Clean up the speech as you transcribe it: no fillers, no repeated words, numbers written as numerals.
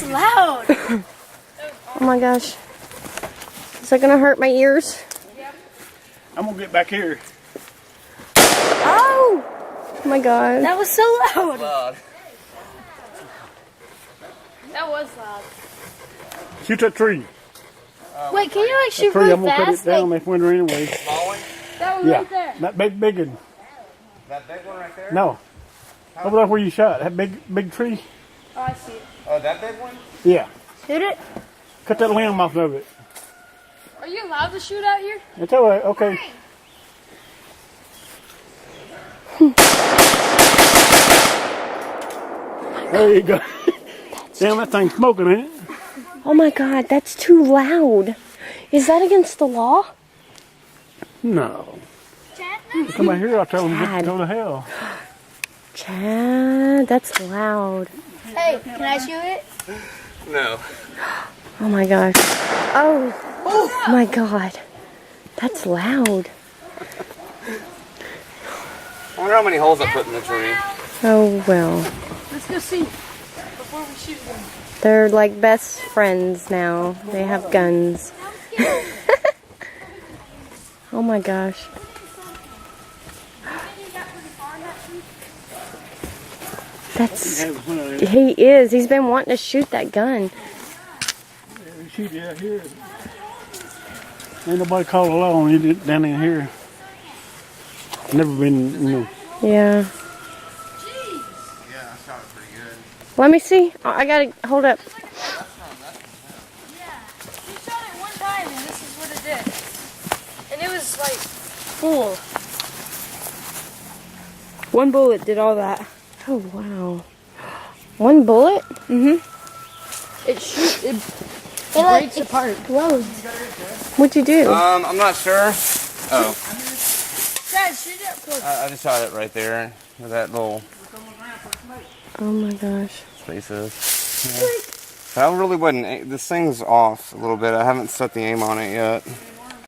That's loud. Oh my gosh. Is that gonna hurt my ears? I'm gonna get back here. Oh! Oh my god. That was so loud. Loud. That was loud. Shoot that tree. Wait, can you like shoot Tree, really I'm gonna cut fast? it down Like, next winter anyway. Small one? that one Yeah, right there. that big one. That big one right there? No, over there where you shot that big tree. Oh, I see it. Oh, that big one? Yeah, Shoot it. cut that limb off of it. Are you allowed to shoot out here? It's all right. Okay. There you go. Damn, that thing's smoking, ain't it? Oh my god, that's too loud. Is that against the law? No. Come out here, I'll tell them to go to hell. Chad, that's loud. Hey, can I shoot it? No. Oh my gosh. Oh my god. That's loud. I wonder how many holes I put in the tree. Oh well. Let's go see before we shoot them. They're like best friends now. They have guns. Oh my gosh. That's... He is. He's been wanting to shoot that gun. Shoot it out here. Ain't nobody called along. You did down in here. Never been, you know. Yeah. Yeah, I shot it pretty good. Let me see. I gotta hold up. Yeah, we shot it one time and this is what it did. And it was like full. One bullet did all that. Oh wow. One bullet? It breaks apart. Explodes. What'd you do? I'm not sure. Oh, Dad, shoot it up close. I just shot it right there where that little Oh my gosh. space is. Yeah. But I really wouldn't. This thing's off a little bit. I haven't set the aim on it yet.